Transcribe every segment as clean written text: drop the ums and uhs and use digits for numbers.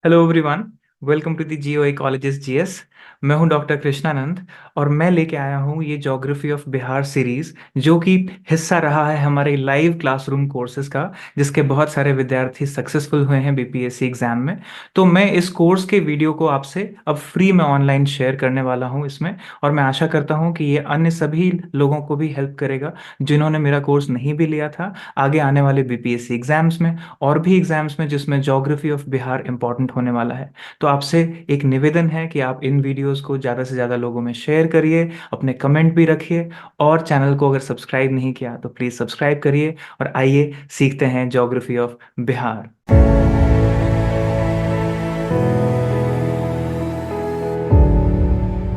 Hello everyone. Welcome to the GO colleges GS. मैं हूं doctor Krishnanand और मैं लेके आया हूं ये ज्योग्राफी ऑफ बिहार सीरीज, जो कि हिस्सा रहा है हमारे लाइव क्लासरूम कोर्सेज का, जिसके बहुत सारे विद्यार्थी सक्सेसफुल हुए हैं बीपीएससी एग्जाम में। तो मैं इस कोर्स के वीडियो को आपसे अब फ्री में ऑनलाइन शेयर करने वाला हूं इसमें, और मैं आशा करता हूं कि ये अन्य सभी लोगों को भी हेल्प करेगा जिन्होंने मेरा कोर्स नहीं भी लिया था आगे आने वाले बीपीएससी एग्जाम्स में और भी एग्जाम्स में, जिसमें ज्योग्राफी ऑफ बिहार इंपॉर्टेंट होने वाला है। तो आपसे एक निवेदन है कि आप इन वीडियोस को ज़्यादा से ज़्यादा लोगों में शेयर करिए, अपने कमेंट भी रखिए, और चैनल को अगर सब्सक्राइब नहीं किया तो प्लीज़ सब्सक्राइब करिए। और आइए सीखते हैं ज्योग्राफी ऑफ बिहार।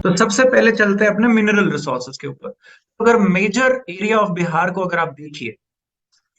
तो सबसे पहले चलते हैं अपने मिनरल रिसोर्सेज के ऊपर। अगर मेजर एरिया ऑफ बिहार को अगर आप देखिए,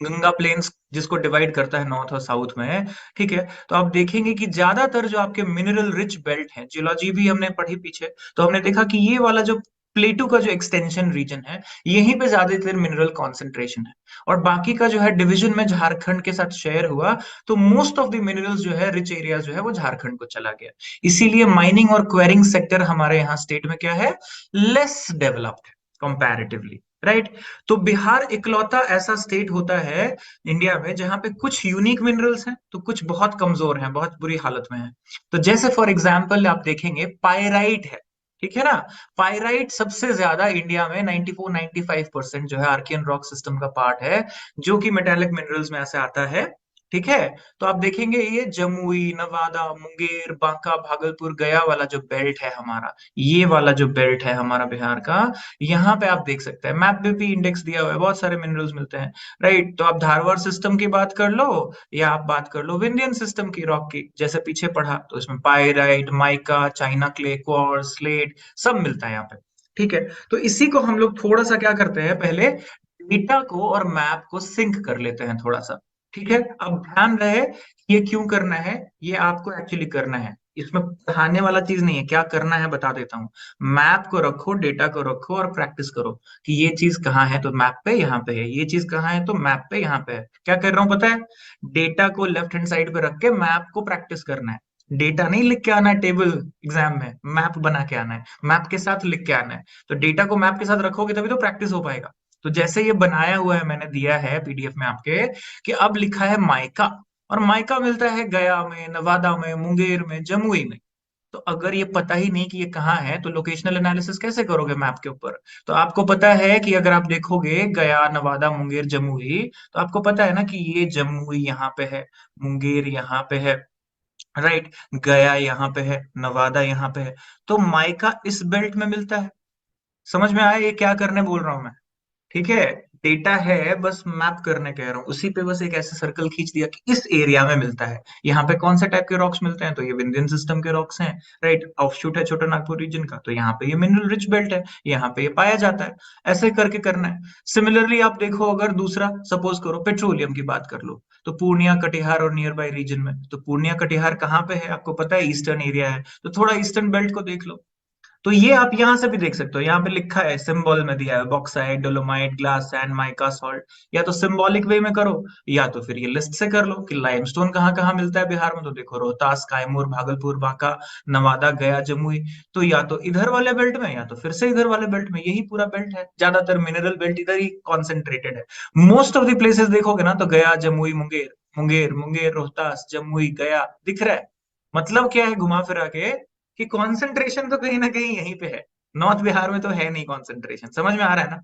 गंगा प्लेन्स जिसको डिवाइड करता है नॉर्थ और साउथ में, ठीक है, तो आप देखेंगे कि ज्यादातर जो आपके मिनरल रिच बेल्ट है, जियोलॉजी भी हमने पढ़ी पीछे, तो हमने देखा कि ये वाला जो प्लेटू का जो एक्सटेंशन रीजन है, यहीं पे ज्यादातर मिनरल कॉन्सेंट्रेशन है। और बाकी का जो है डिवीजन में झारखंड के साथ शेयर हुआ, तो मोस्ट ऑफ द मिनरल्स जो है, रिच एरिया जो है, वो झारखंड को चला गया। इसीलिए माइनिंग और क्वेरिंग सेक्टर हमारे यहाँ स्टेट में क्या है, लेस डेवलप्ड कंपैरेटिवली, राइट। तो बिहार इकलौता ऐसा स्टेट होता है इंडिया में जहां पे कुछ यूनिक मिनरल्स हैं तो कुछ बहुत कमजोर हैं, बहुत बुरी हालत में हैं। तो जैसे फॉर एग्जांपल आप देखेंगे पायराइट है, ठीक है ना। पायराइट सबसे ज्यादा इंडिया में 94-95% जो है आर्कियन रॉक सिस्टम का पार्ट है, जो कि मेटालिक मिनरल्स में ऐसे आता है, ठीक है। तो आप देखेंगे ये जमुई, नवादा, मुंगेर, बांका, भागलपुर, गया वाला जो बेल्ट है हमारा, ये वाला जो बेल्ट है हमारा बिहार का, यहाँ पे आप देख सकते हैं मैप पे भी इंडेक्स दिया हुआ है, बहुत सारे मिनरल्स मिलते हैं, राइट। तो आप धारवाड़ सिस्टम की बात कर लो या आप बात कर लो विंध्यन सिस्टम की रॉक की, जैसे पीछे पढ़ा, तो इसमें pyrite, mica, China clay, quartz, slate सब मिलता है यहाँ पे, ठीक है। तो इसी को हम लोग थोड़ा सा क्या करते हैं, पहले डेटा को और मैप को सिंक कर लेते हैं थोड़ा सा, ठीक है। अब ध्यान रहे ये क्यों करना है, ये आपको एक्चुअली करना है, इसमें पढ़ाने वाला चीज नहीं है, क्या करना है बता देता हूँ। मैप को रखो, डेटा को रखो और प्रैक्टिस करो कि ये चीज कहाँ है तो मैप पे यहाँ पे है, ये चीज कहाँ है तो मैप पे यहाँ पे है। क्या कर रहा हूँ पता है, डेटा को लेफ्ट हैंड साइड पे रख के मैप को प्रैक्टिस करना है। डेटा नहीं लिख के आना है टेबल एग्जाम में, मैप बना के आना है, मैप के साथ लिख के आना है। तो डेटा को मैप के साथ रखोगे तभी तो प्रैक्टिस हो पाएगा। तो जैसे ये बनाया हुआ है, मैंने दिया है पीडीएफ में आपके, कि अब लिखा है माइका, और माइका मिलता है गया में, नवादा में, मुंगेर में, जमुई में। तो अगर ये पता ही नहीं कि ये कहाँ है तो लोकेशनल एनालिसिस कैसे करोगे मैप के ऊपर। तो आपको पता है कि अगर आप देखोगे गया, नवादा, मुंगेर, जमुई, तो आपको पता है ना कि ये जमुई यहाँ पे है, मुंगेर यहाँ पे है, राइट, गया यहाँ पे है, नवादा यहाँ पे है। तो माइका इस बेल्ट में मिलता है। समझ में आया ये क्या करने बोल रहा हूँ मैं, ठीक है। डेटा है, बस मैप करने कह रहा हूँ, उसी पे बस एक ऐसे सर्कल खींच दिया कि इस एरिया में मिलता है। यहाँ पे कौन से टाइप के रॉक्स मिलते हैं, तो ये विंध्यन सिस्टम के रॉक्स हैं, राइट। ऑफशूट है छोटा नागपुर रीजन का, तो यहाँ पे ये मिनरल रिच बेल्ट है, यहाँ पे ये पाया जाता है। ऐसे करके करना है। सिमिलरली आप देखो, अगर दूसरा सपोज करो पेट्रोलियम की बात कर लो, तो पूर्णिया, कटिहार और नियर बाय रीजन में, तो पूर्णिया कटिहार कहाँ पे है आपको पता है, ईस्टर्न एरिया है, तो थोड़ा ईस्टर्न बेल्ट को देख लो। तो ये आप यहां से भी देख सकते हो, यहाँ पे लिखा है, सिंबल में दिया है, bauxite, dolomite, glass sand, mica, salt. या तो सिंबॉलिक वे में करो, या तो फिर ये लिस्ट से कर लो कि लाइमस्टोन कहाँ कहाँ मिलता है बिहार में। तो देखो रोहतास, कैमूर, भागलपुर, बांका, नवादा, गया, जमुई। तो या तो इधर वाले बेल्ट में, या तो फिर से इधर वाले बेल्ट में, यही पूरा बेल्ट है, ज्यादातर मिनरल बेल्ट इधर ही कॉन्सेंट्रेटेड है। मोस्ट ऑफ द प्लेसेस देखोगे ना तो गया, जमुई, मुंगेर, मुंगेर मुंगेर, रोहतास, जमुई, गया दिख रहा है। मतलब क्या है घुमा फिरा के, कि कंसंट्रेशन तो कहीं ना कहीं यहीं पे है। नॉर्थ बिहार में तो है नहीं कंसंट्रेशन, समझ में आ रहा है ना।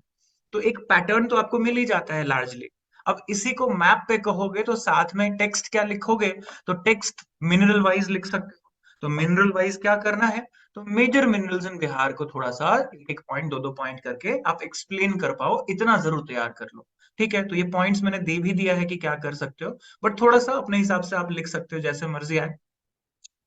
तो एक पैटर्न तो आपको मिल ही जाता है लार्जली। अब इसी को मैप पे कहोगे तो साथ में टेक्स्ट क्या लिखोगे, तो टेक्स्ट मिनरल वाइज लिख सकते हो। तो मिनरल वाइज क्या करना है, तो मेजर मिनरल्स इन बिहार को थोड़ा सा एक पॉइंट, दो दो पॉइंट करके आप एक्सप्लेन कर पाओ, इतना जरूर तैयार कर लो। ठीक है, तो ये पॉइंट्स मैंने दे भी दिया है कि क्या कर सकते हो, बट थोड़ा सा अपने हिसाब से आप लिख सकते हो जैसे मर्जी आए।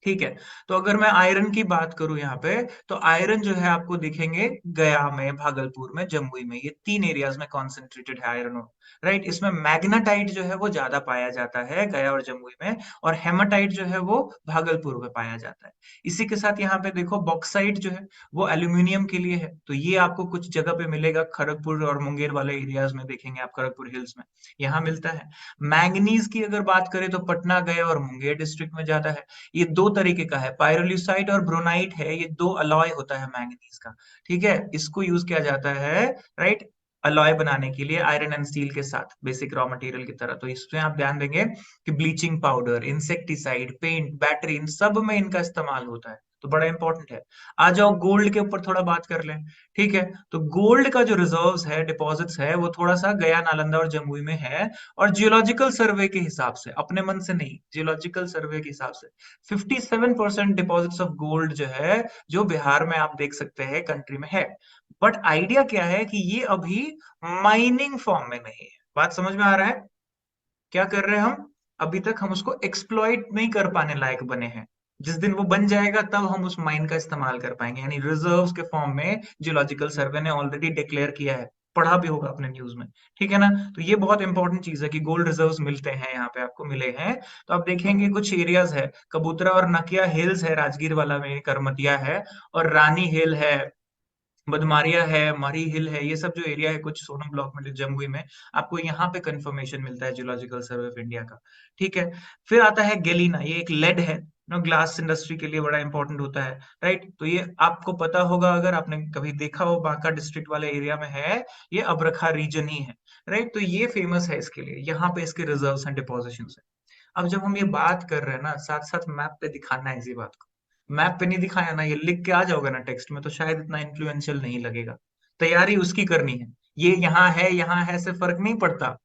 ठीक है। तो अगर मैं आयरन की बात करूं यहाँ पे, तो आयरन जो है आपको दिखेंगे गया में, भागलपुर में, जमुई में, ये तीन एरियाज में कॉन्सेंट्रेटेड है आयरन और, राइट। इसमें मैग्नाटाइट जो है वो ज्यादा पाया जाता है गया और जमुई में, और हेमाटाइट जो है वो भागलपुर में पाया जाता है। इसी के साथ यहाँ पे देखो बॉक्साइट जो है वो एल्यूमिनियम के लिए है, तो ये आपको कुछ जगह पे मिलेगा, खड़गपुर और मुंगेर वाले एरियाज में देखेंगे आप, खड़गपुर हिल्स में यहाँ मिलता है। मैंगनीज की अगर बात करें तो पटना, गया और मुंगेर डिस्ट्रिक्ट में ज्यादा है। ये दो तरीके का है, पायरोल्यूसाइट और ब्रोनाइट है, ये दो अलॉय होता है मैंगनीज का। ठीक है, इसको यूज किया जाता है, राइट, अलॉय बनाने के लिए आयरन एंड स्टील के साथ, बेसिक रॉ मटेरियल की तरह। तो इसमें आप ध्यान देंगे कि bleaching powder, insecticide, paint, battery, इन सब में इनका इस्तेमाल होता है, तो बड़ा इंपॉर्टेंट है। आ जाओ गोल्ड के ऊपर थोड़ा बात कर लें। ठीक है, तो गोल्ड का जो रिजर्व्स है, डिपॉजिट्स है, वो थोड़ा सा गया, नालंदा और जमुई में है। और जियोलॉजिकल सर्वे के हिसाब से, अपने मन से नहीं, जियोलॉजिकल सर्वे के हिसाब से 57% डिपॉजिट्स ऑफ गोल्ड जो है, जो बिहार में आप देख सकते हैं कंट्री में है। बट आइडिया क्या है कि ये अभी माइनिंग फॉर्म में नहीं है। बात समझ में आ रहा है? क्या कर रहे हैं हम? अभी तक हम उसको एक्सप्लॉइट नहीं कर पाने लायक बने हैं। जिस दिन वो बन जाएगा तब हम उस माइन का इस्तेमाल कर पाएंगे, यानी रिजर्व्स के फॉर्म में जियोलॉजिकल सर्वे ने ऑलरेडी डिक्लेयर किया है। पढ़ा भी होगा आपने न्यूज में, ठीक है ना। तो ये बहुत इंपॉर्टेंट चीज है कि गोल्ड रिजर्व्स मिलते हैं, यहाँ पे आपको मिले हैं। तो आप देखेंगे कुछ एरियाज है, कबूतरा और नकिया हिल्स है, राजगीर वाला में करमतिया है, और रानी हिल है, बदमारिया है, मारी हिल है, ये सब जो एरिया है कुछ सोनम ब्लॉक में, जमुई में, आपको यहाँ पे कंफर्मेशन मिलता है जियोलॉजिकल सर्वे ऑफ इंडिया का। ठीक है। फिर आता है गेलिना, ये एक लेड है, ग्लास इंडस्ट्री के लिए बड़ा इंपॉर्टेंट होता है, राइट। तो ये आपको पता होगा, अगर आपने कभी देखा हो, बांका डिस्ट्रिक्ट वाले एरिया में है, ये अब्रखा रीजन ही है, राइट। तो ये फेमस है इसके लिए, यहाँ पे इसके रिजर्व्स एंड डिपोजिशन है। अब जब हम ये बात कर रहे हैं ना, साथ साथ मैप पे दिखाना है इसी बात को। मैप पे नहीं दिखाया ना, ये लिख के आ जाओगे ना टेक्स्ट में, तो शायद इतना इन्फ्लुएंशियल नहीं लगेगा। तैयारी उसकी करनी है। ये यहाँ है से फर्क नहीं पड़ता।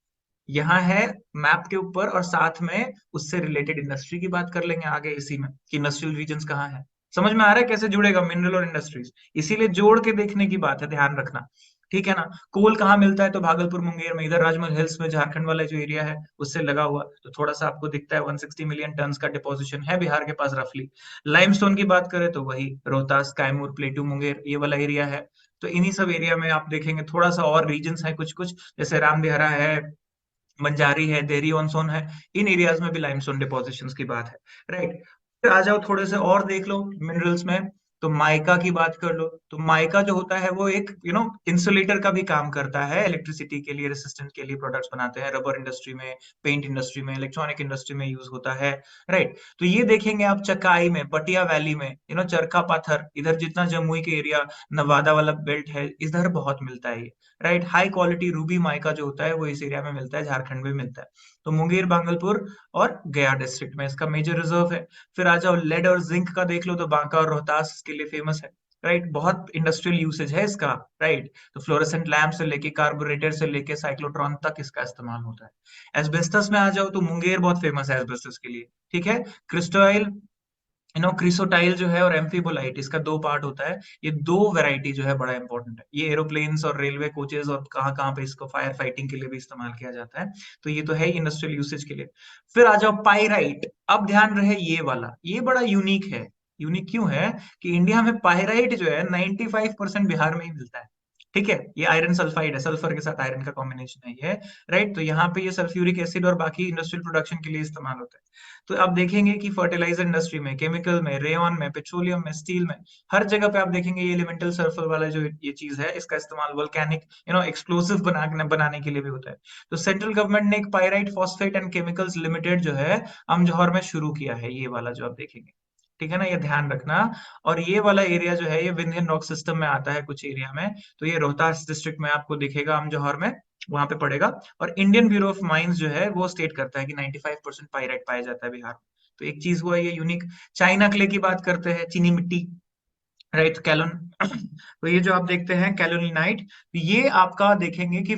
यहाँ है मैप के ऊपर, और साथ में उससे रिलेटेड इंडस्ट्री की बात कर लेंगे आगे इसी में, कि इंडस्ट्रियल रीजन्स कहाँ है। समझ में आ रहा है कैसे जुड़ेगा मिनरल और इंडस्ट्रीज? इसीलिए जोड़ के देखने की बात है, ध्यान रखना। ठीक है ना। कोल कहाँ मिलता है? तो भागलपुर, मुंगेर में, इधर राजमहल हिल्स में, झारखंड वाला जो एरिया है उससे लगा हुआ, तो थोड़ा सा आपको दिखता है। 160 मिलियन टन का डिपोजिशन है बिहार के पास रफली। लाइमस्टोन की बात करें तो वही रोहतास, कैमूर, प्लेटू, मुंगेर, ये वाला एरिया है। तो इन्हीं सब एरिया में आप देखेंगे थोड़ा सा और रीजन्स है कुछ कुछ, जैसे रामदेहरा है, बंजारी है, देहरी ऑन सोन है, इन एरियाज में भी लाइमस्टोन डिपोजिशंस की बात है, राइट। फिर आ जाओ थोड़े से और देख लो मिनरल्स में, तो माइका की बात कर लो। तो माइका जो होता है वो एक इंसुलेटर का भी काम करता है, इलेक्ट्रिसिटी के लिए, रेसिस्टेंट के लिए प्रोडक्ट्स बनाते हैं, रबर इंडस्ट्री में, पेंट इंडस्ट्री में, इलेक्ट्रॉनिक इंडस्ट्री में यूज होता है, राइट। तो ये देखेंगे आप चकाई में, पटिया वैली में, चरखा पाथर, इधर जितना जमुई के एरिया, नवादा वाला बेल्ट है, इधर बहुत मिलता है ये, right. High quality Ruby mica जो होता है वो इस एरिया में मिलता है, झारखंड में मिलता है। तो मुंगेर, भागलपुर और गया डिस्ट्रिक्ट में इसका मेजर रिजर्व है। फिर आ जाओ लेड और जिंक का देख लो, तो बांका और रोहतास इसके लिए फेमस है, राइट। बहुत इंडस्ट्रियल यूसेज है इसका, राइट। तो फ्लोरेसेंट लैम्प से लेके, कार्बोरेटर से लेके, साइक्लोट्रॉन तक इसका इस्तेमाल होता है। एस्बेस्टस में आ जाओ तो मुंगेर बहुत फेमस है एस्बेस्टस के लिए, ठीक है। क्रिस्टोइल, क्रिसोटाइल जो है, और एम्फीबोलाइट, इसका दो पार्ट होता है। ये दो वैरायटी जो है बड़ा इंपॉर्टेंट है, ये एरोप्लेन्स और रेलवे कोचेस और कहाँ कहाँ पे इसको फायर फाइटिंग के लिए भी इस्तेमाल किया जाता है। तो ये तो है इंडस्ट्रियल यूसेज के लिए। फिर आ जाओ पाइराइट। अब ध्यान रहे ये वाला, ये बड़ा यूनिक है। यूनिक क्यों है? कि इंडिया में पाइराइट जो है 95% बिहार में ही मिलता है। ठीक है, ये आयरन सल्फाइड है, सल्फर के साथ आयरन का कॉम्बिनेशन है ये, राइट। तो यहाँ पे ये सल्फ्यूरिक एसिड और बाकी इंडस्ट्रियल प्रोडक्शन के लिए इस्तेमाल होता है। तो आप देखेंगे कि फर्टिलाइजर इंडस्ट्री में, केमिकल में, रेयन में, पेट्रोलियम में, स्टील में, हर जगह पे आप देखेंगे ये एलिमेंटल सल्फर वाला जो ये चीज है, इसका इस्तेमाल वोल्केनिक एक्सप्लोसिव बनाने के लिए भी होता है। तो सेंट्रल गवर्नमेंट ने एक pyrite phosphate and chemicals limited जो है अमजोहर में शुरू किया है, ये वाला जो आप देखेंगे, ठीक है ना, ये ध्यान रखना। और ये वाला एरिया जो है ये विंध्यन रॉक सिस्टम में आता है कुछ एरिया में, तो ये रोहतास डिस्ट्रिक्ट में आपको दिखेगा, अमजोहर में, वहां पे पड़ेगा। और इंडियन ब्यूरो ऑफ माइंस जो है वो स्टेट करता है कि 95% पाइराइट पाया जाता है बिहार में। तो एक चीज हुआ ये यूनिक। चाइना क्ले की बात करते हैं, चीनी मिट्टी, राइट, कैलोन। तो ये जो आप देखते हैं कैलोलिनाइट, ये आपका देखेंगे कि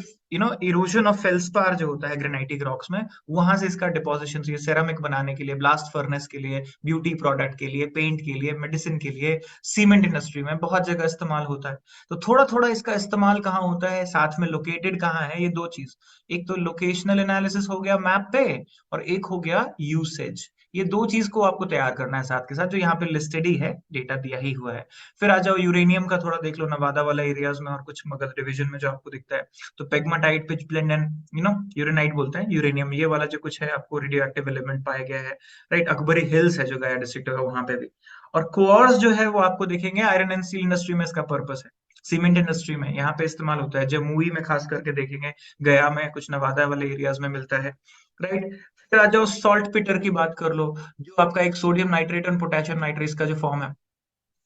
इरोजन ऑफ फेल्सपार जो होता है ग्रेनाइटिक रॉक्स में, वहां से इसका डिपोजिशन, ये सेरामिक बनाने के लिए, ब्लास्ट फर्नेस के लिए, ब्यूटी प्रोडक्ट के लिए, पेंट के लिए, मेडिसिन के लिए, सीमेंट इंडस्ट्री में बहुत जगह इस्तेमाल होता है। तो थोड़ा थोड़ा इसका इस्तेमाल कहाँ होता है, साथ में लोकेटेड कहाँ है, ये दो चीज, एक तो लोकेशनल एनालिसिस हो गया मैप पे, और एक हो गया यूसेज। ये दो चीज को आपको तैयार करना है साथ के साथ, जो यहाँ पे लिस्टेड ही है, डेटा दिया ही हुआ है। फिर आ जाओ यूरेनियम का, थोड़ा देख लो नवादा वाला एरियाज में और कुछ मगध डिवीजन में जो आपको दिखता है। तो पेग्माटाइट, पिच ब्लेंड एंड यूरेनाइट बोलते हैं यूरेनियम, ये वाला जो कुछ है आपको रेडियो एक्टिव एलिमेंट पाया गया है। राइट, अकबरी हिल्स है जो गया डिस्ट्रिक्ट है वहां पे भी। और क्वार्ट्ज जो है वो आपको देखेंगे आयरन एंड स्टील इंडस्ट्री में इसका पर्पस है, सीमेंट इंडस्ट्री में यहाँ पे इस्तेमाल होता है, जमुई में खास करके देखेंगे, गया में, कुछ नवादा वाले एरियाज में मिलता है। राइट, फिर आ जाओ सॉल्ट पिटर की बात कर लो, जो आपका एक सोडियम नाइट्रेट और पोटेशियम नाइट्रेट का जो फॉर्म है,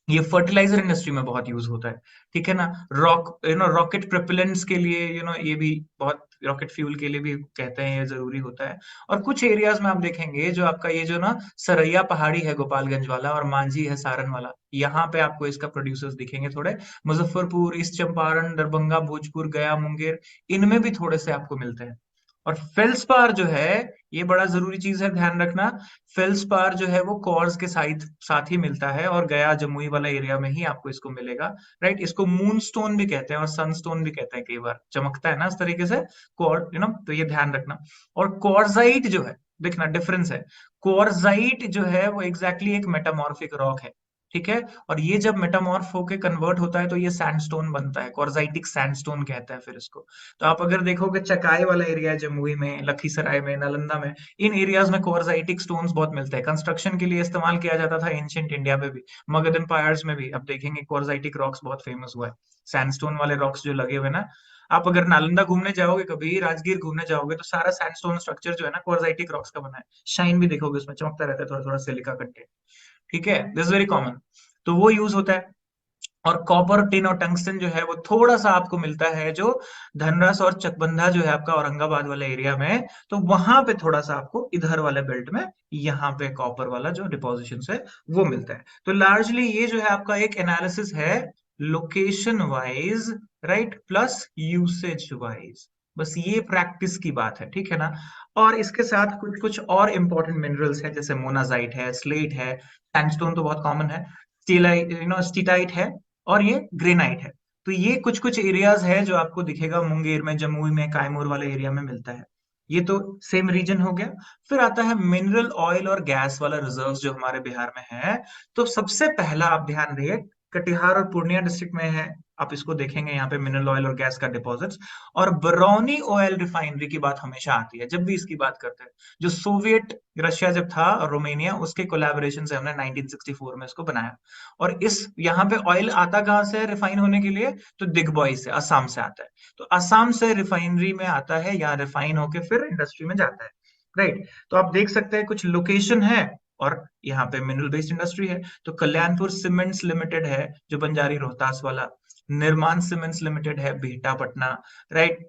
ये फर्टिलाइजर इंडस्ट्री में बहुत यूज होता है। ठीक है ना, रॉकेट प्रोपेलेंट्स के लिए, ये भी बहुत, रॉकेट फ्यूल के लिए भी कहते हैं ये जरूरी होता है। और कुछ एरियाज में आप देखेंगे जो आपका ये जो ना सरैया पहाड़ी है गोपालगंज वाला, और मांझी है सारण वाला, यहाँ पे आपको इसका प्रोड्यूसर्स दिखेंगे थोड़े। मुजफ्फरपुर, ईस्ट चंपारण, दरभंगा, भोजपुर, गया, मुंगेर, इनमें भी थोड़े से आपको मिलते हैं। और फेल्सपार जो है, ये बड़ा जरूरी चीज है, ध्यान रखना। फेल्सपार जो है वो कॉर्स के साथ साथ ही मिलता है, और गया जमुई वाला एरिया में ही आपको इसको मिलेगा। राइट, इसको मून स्टोन भी कहते हैं और सन स्टोन भी कहते हैं, कई बार चमकता है ना इस तरीके से कॉर, तो ये ध्यान रखना। और क्वार्जाइट जो है, देखना डिफरेंस है, क्वार्जाइट जो है वो एग्जैक्टली एक मेटामॉर्फिक रॉक है। ठीक है, और ये जब मेटामॉर्फ होके कन्वर्ट होता है तो ये सैंडस्टोन बनता है, क्वार्जाइटिक सैंडस्टोन कहते हैं फिर इसको। तो आप अगर देखोगे चकाई वाला एरिया है जमुई में, लखीसराय में, नालंदा में, इन एरियाज में क्वार्जाइटिक स्टोन्स बहुत मिलते हैं, कंस्ट्रक्शन के लिए इस्तेमाल किया जाता था एंशियंट इंडिया में भी, मगध एम्पायर्स में भी। अब देखेंगे क्वार्जाइटिक रॉक्स बहुत फेमस हुआ है, सैंडस्टोन वाले रॉक्स जो लगे हुए ना। आप अगर नालंदा घूमने जाओगे, कभी राजगीर घूमने जाओगे, तो सारा सैंडस्टोन स्ट्रक्चर जो है ना क्वार्जाइटिक रॉक्स का बना है। शाइन भी देखोगे उसमें, चमकता रहता है थोड़ा थोड़ा सिलिका कंटेंट। ठीक है, दिस वेरी कॉमन, तो वो यूज होता है। और कॉपर, टिन और टंगस्टन जो है वो थोड़ा सा आपको मिलता है जो धनरास और चकबंधा जो है आपका औरंगाबाद वाले एरिया में, तो वहां पे थोड़ा सा आपको इधर वाले बेल्ट में, यहाँ पे कॉपर वाला जो डिपोजिशन है वो मिलता है। तो लार्जली ये जो है आपका एक एनालिसिस है, location wise, right, plus usage wise. बस ये प्रैक्टिस की बात है, ठीक है ना। और इसके साथ कुछ कुछ और इंपॉर्टेंट मिनरल्स है, जैसे मोनाजाइट है, स्लेट है, सैंडस्टोन तो बहुत कॉमन है, स्टीलाइट, स्टीटाइट है, और ये ग्रेनाइट है। तो ये कुछ कुछ एरियाज है जो आपको दिखेगा मुंगेर में, जमुई में, कायमूर वाले एरिया में मिलता है। ये तो सेम रीजन हो गया। फिर आता है मिनरल ऑयल और गैस वाला रिजर्व्स जो हमारे बिहार में है। तो सबसे पहला आप ध्यान रखिए, कटिहार और पूर्णिया डिस्ट्रिक्ट में है, आप इसको देखेंगे यहाँ पे मिनरल ऑयल और गैस का डिपॉजिट्स। और बरौनी ऑयल रिफाइनरी की बात हमेशा आती है जब भी इसकी बात करते हैं, जो सोवियत रशिया जब था और रोमेनिया, उसके कोलैबोरेशन से हमने 1964 में इसको बनाया। और इस यहाँ पे ऑयल आता कहाँ से है रिफाइन होने के लिए, तो दिग्बॉय से, असम से आता है। तो असम से रिफाइनरी में आता है, यहाँ रिफाइन होके फिर इंडस्ट्री में जाता है। राइट, तो आप देख सकते हैं कुछ लोकेशन है, और यहाँ पे मिनरल बेस्ड इंडस्ट्री है। तो कल्याणपुर सीमेंट्स लिमिटेड है जो बंजारी रोहतास वाला, निर्माण सीमेंट्स लिमिटेड है बिहटा पटना। राइट,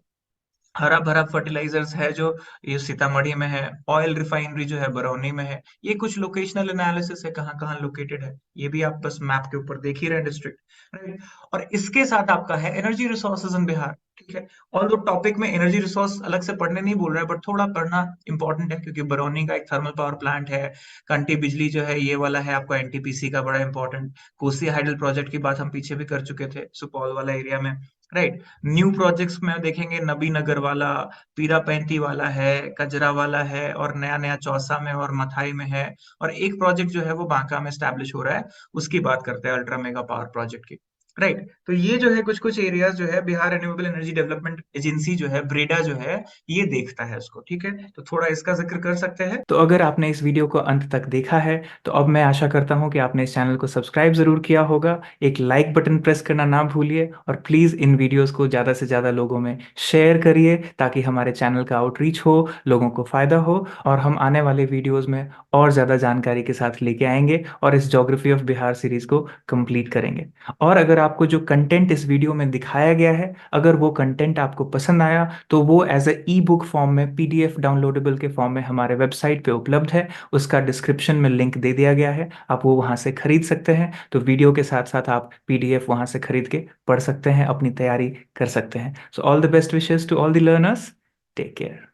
हरा भरा फर्टिलाइजर्स है जो ये सीतामढ़ी में है, ऑयल रिफाइनरी जो है बरौनी में है। ये कुछ लोकेशनल एनालिसिस है, कहाँ कहाँ लोकेटेड है, ये भी आप बस मैप के ऊपर देख ही रहे डिस्ट्रिक्ट। राइट, और इसके साथ आपका है एनर्जी रिसोर्सेज इन बिहार। ठीक है, ऑल दो टॉपिक में एनर्जी रिसोर्स अलग से पढ़ने नहीं बोल रहा है, बट थोड़ा पढ़ना इंपॉर्टेंट है, क्योंकि बरौनी का एक थर्मल पावर प्लांट है, कंटी बिजली जो है ये वाला है आपका एनटीपीसी का, बड़ा इंपॉर्टेंट। कोसी हाइडल प्रोजेक्ट की बात हम पीछे भी कर चुके थे, सुपौल वाला एरिया में। राइट, न्यू प्रोजेक्ट्स में देखेंगे नबी नगर वाला, पीरा पैंती वाला है, कजरा वाला है, और नया नया चौसा में और मथाई में है। और एक प्रोजेक्ट जो है वो बांका में स्टैब्लिश हो रहा है, उसकी बात करते हैं, अल्ट्रा मेगा पावर प्रोजेक्ट की। राइट, तो ये जो है कुछ कुछ एरियाज जो है Bihar renewable energy development agency जो है, ब्रेडा जो है, ये देखता है उसको। ठीक है, तो थोड़ा इसका जिक्र कर सकते हैं। तो अगर आपने इस वीडियो को अंत तक देखा है तो अब मैं आशा करता हूं कि आपने इस चैनल को सब्सक्राइब ज़रूर किया होगा। एक लाइक बटन प्रेस करना ना भूलिए, और प्लीज़ इन वीडियोस को ज़्यादा से ज़्यादा लोगों में शेयर करिए, ताकि हमारे चैनल का आउटरीच हो, लोगों को फ़ायदा हो, और हम आने वाले वीडियोज़ में और ज़्यादा जानकारी के साथ लेके आएंगे और इस ज्योग्राफी ऑफ बिहार सीरीज़ को कंप्लीट करेंगे। और अगर आपको जो कंटेंट इस वीडियो में दिखाया गया है, अगर वो कंटेंट आपको पसंद आया, तो वो as a e book form में, पीडीएफ डाउनलोडेबल के फॉर्म में हमारे वेबसाइट पे उपलब्ध है। उसका डिस्क्रिप्शन में लिंक दे दिया गया है, आप वो वहाँ से खरीद सकते हैं। तो वीडियो के साथ साथ आप पीडीएफ वहाँ से खरीद के पढ़ सकते हैं, अपनी तैयारी कर सकते हैं। So all the best wishes to all the learners, take care.